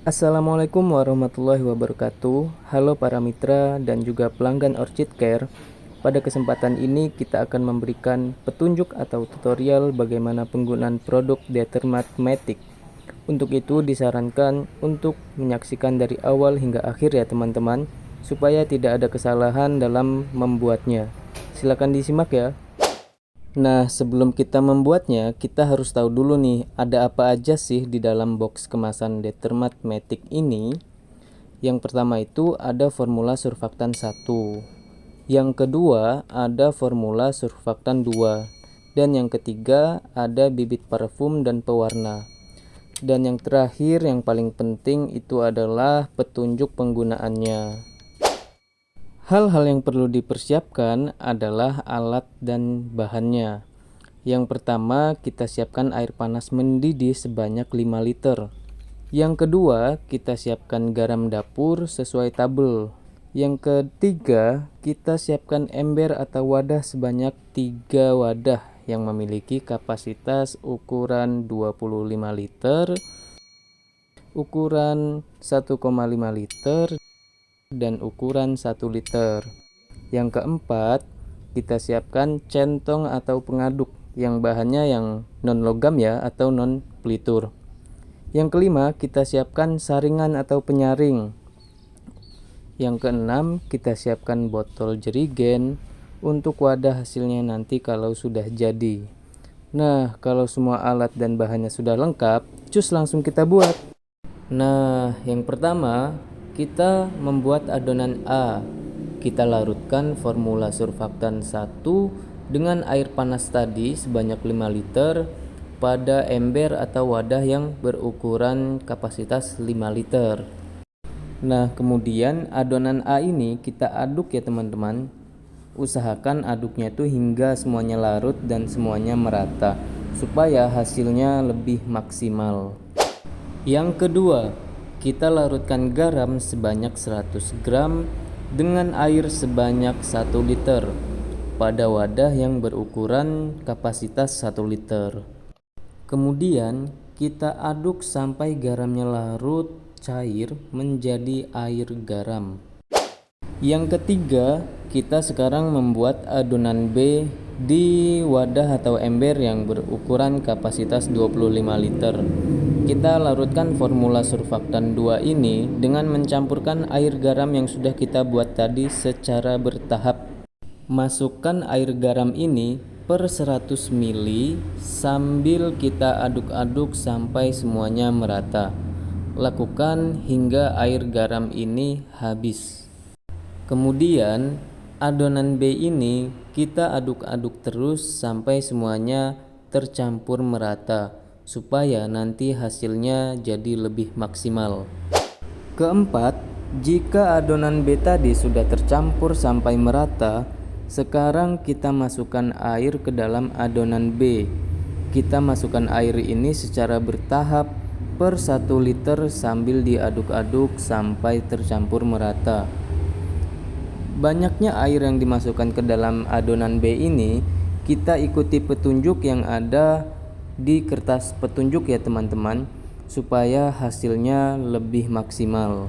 Assalamualaikum warahmatullahi wabarakatuh. Halo para mitra dan juga pelanggan Orchid Care. Pada kesempatan ini kita akan memberikan petunjuk atau tutorial bagaimana penggunaan produk Determat Matic. Untuk itu disarankan untuk menyaksikan dari awal hingga akhir ya teman-teman, supaya tidak ada kesalahan dalam membuatnya. Silakan disimak ya. Nah, sebelum kita membuatnya, kita harus tahu dulu nih, ada apa aja sih di dalam box kemasan Determat Matic ini. Yang pertama itu ada formula surfaktan 1. Yang kedua ada formula surfaktan 2. Dan yang ketiga ada bibit parfum dan pewarna. Dan yang terakhir yang paling penting itu adalah petunjuk penggunaannya. Hal-hal yang perlu dipersiapkan adalah alat dan bahannya. Yang pertama, kita siapkan air panas mendidih sebanyak 5 liter. Yang kedua, kita siapkan garam dapur sesuai tabel. Yang ketiga, kita siapkan ember atau wadah sebanyak 3 wadah yang memiliki kapasitas ukuran 25 liter, ukuran 1,5 liter, dan ukuran 1 liter. Yang keempat, kita siapkan centong atau pengaduk yang bahannya yang non logam ya atau non pelitur. Yang kelima, kita siapkan saringan atau penyaring. Yang keenam, kita siapkan botol jerigen untuk wadah hasilnya nanti kalau sudah jadi. Nah, kalau semua alat dan bahannya sudah lengkap, cus langsung kita buat. Nah, yang pertama, kita membuat adonan A. Kita larutkan formula surfaktan 1 dengan air panas tadi sebanyak 5 liter pada ember atau wadah yang berukuran kapasitas 5 liter. Nah, kemudian adonan A ini kita aduk ya teman-teman. Usahakan aduknya itu hingga semuanya larut dan semuanya merata supaya hasilnya lebih maksimal. Yang kedua, kita larutkan garam sebanyak 100 gram dengan air sebanyak 1 liter pada wadah yang berukuran kapasitas 1 liter. Kemudian kita aduk sampai garamnya larut cair menjadi air garam. Yang ketiga, kita sekarang membuat adonan B di wadah atau ember yang berukuran kapasitas 25 liter. Kita larutkan formula surfaktan 2 ini dengan mencampurkan air garam yang sudah kita buat tadi secara bertahap. Masukkan air garam ini per 100 ml sambil kita aduk-aduk sampai semuanya merata. Lakukan hingga air garam ini habis. Kemudian adonan B ini kita aduk-aduk terus sampai semuanya tercampur merata supaya nanti hasilnya jadi lebih maksimal. Keempat, jika adonan B tadi sudah tercampur sampai merata, sekarang kita masukkan air ke dalam adonan B. Kita masukkan air ini secara bertahap per 1 liter sambil diaduk-aduk sampai tercampur merata. Banyaknya air yang dimasukkan ke dalam adonan B ini, kita ikuti petunjuk yang ada di kertas petunjuk ya teman-teman, supaya hasilnya lebih maksimal.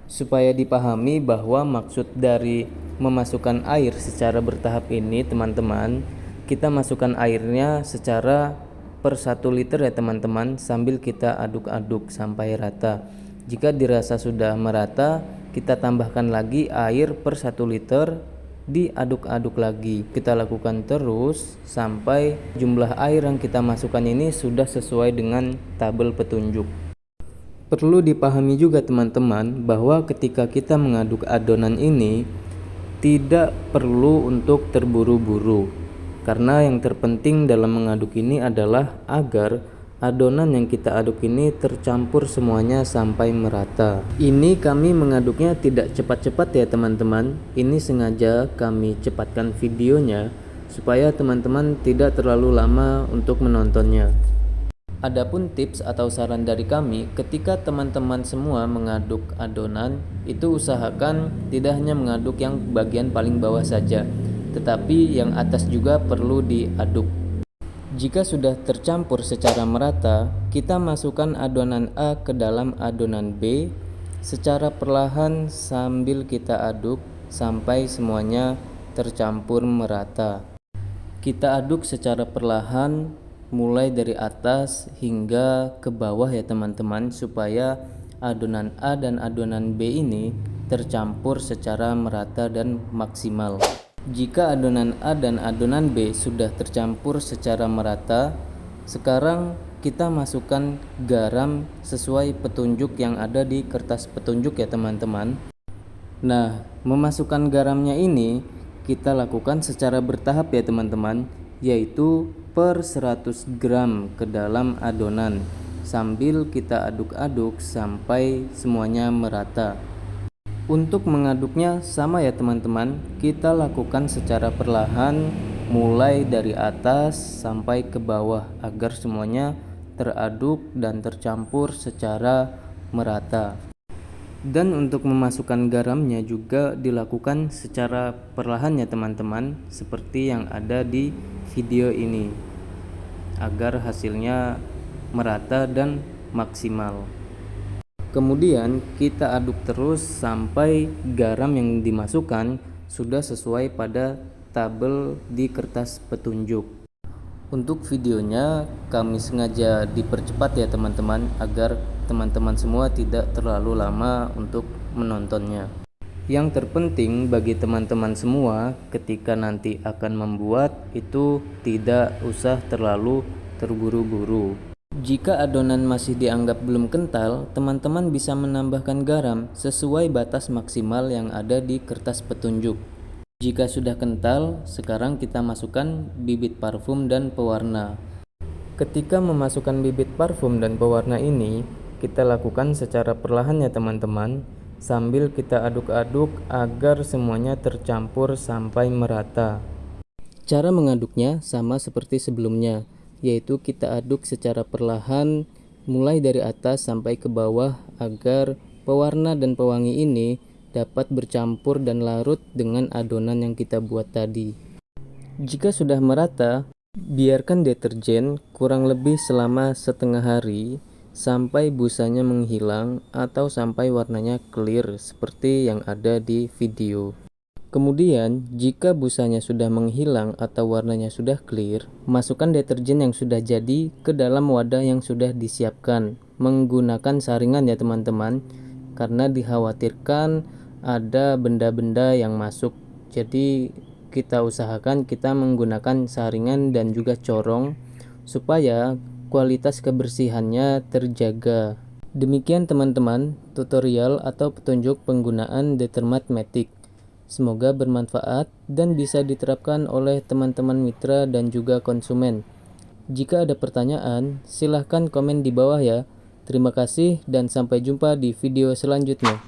Supaya dipahami bahwa maksud dari memasukkan air secara bertahap ini teman-teman, kita masukkan airnya secara per 1 liter ya teman-teman, sambil kita aduk-aduk sampai rata. Jika dirasa sudah merata, kita tambahkan lagi air per 1 liter, diaduk-aduk lagi. Kita lakukan terus sampai jumlah air yang kita masukkan ini sudah sesuai dengan tabel petunjuk. Perlu dipahami juga teman-teman bahwa ketika kita mengaduk adonan ini tidak perlu untuk terburu-buru, karena yang terpenting dalam mengaduk ini adalah agar adonan yang kita aduk ini tercampur semuanya sampai merata. Ini kami mengaduknya tidak cepat-cepat ya teman-teman. Ini sengaja kami cepatkan videonya supaya teman-teman tidak terlalu lama untuk menontonnya. Adapun tips atau saran dari kami, ketika teman-teman semua mengaduk adonan, itu usahakan tidak hanya mengaduk yang bagian paling bawah saja, tetapi yang atas juga perlu diaduk. Jika sudah tercampur secara merata, kita masukkan adonan A ke dalam adonan B secara perlahan sambil kita aduk sampai semuanya tercampur merata. Kita aduk secara perlahan mulai dari atas hingga ke bawah ya teman-teman, supaya adonan A dan adonan B ini tercampur secara merata dan maksimal. Jika adonan A dan adonan B sudah tercampur secara merata, sekarang kita masukkan garam sesuai petunjuk yang ada di kertas petunjuk ya teman-teman. Nah, memasukkan garamnya ini kita lakukan secara bertahap ya teman-teman, yaitu per 100 gram ke dalam adonan sambil kita aduk-aduk sampai semuanya merata. Untuk mengaduknya sama ya teman-teman, kita lakukan secara perlahan mulai dari atas sampai ke bawah agar semuanya teraduk dan tercampur secara merata. Dan untuk memasukkan garamnya juga dilakukan secara perlahan ya teman-teman, seperti yang ada di video ini, agar hasilnya merata dan maksimal. Kemudian kita aduk terus sampai garam yang dimasukkan sudah sesuai pada tabel di kertas petunjuk. Untuk videonya kami sengaja dipercepat ya teman-teman, agar teman-teman semua tidak terlalu lama untuk menontonnya. Yang terpenting bagi teman-teman semua ketika nanti akan membuat itu tidak usah terlalu terburu-buru. Jika adonan masih dianggap belum kental, teman-teman bisa menambahkan garam sesuai batas maksimal yang ada di kertas petunjuk. Jika sudah kental, sekarang kita masukkan bibit parfum dan pewarna. Ketika memasukkan bibit parfum dan pewarna ini, kita lakukan secara perlahan ya teman-teman, sambil kita aduk-aduk agar semuanya tercampur sampai merata. Cara mengaduknya sama seperti sebelumnya, yaitu kita aduk secara perlahan mulai dari atas sampai ke bawah agar pewarna dan pewangi ini dapat bercampur dan larut dengan adonan yang kita buat tadi. Jika sudah merata, biarkan deterjen kurang lebih selama setengah hari sampai busanya menghilang atau sampai warnanya clear seperti yang ada di video. Kemudian, jika busanya sudah menghilang atau warnanya sudah clear, masukkan deterjen yang sudah jadi ke dalam wadah yang sudah disiapkan menggunakan saringan ya teman-teman, karena dikhawatirkan ada benda-benda yang masuk. Jadi kita usahakan kita menggunakan saringan dan juga corong supaya kualitas kebersihannya terjaga. Demikian teman-teman tutorial atau petunjuk penggunaan Determat Matic. Semoga bermanfaat dan bisa diterapkan oleh teman-teman mitra dan juga konsumen. Jika ada pertanyaan, silahkan komen di bawah ya. Terima kasih dan sampai jumpa di video selanjutnya.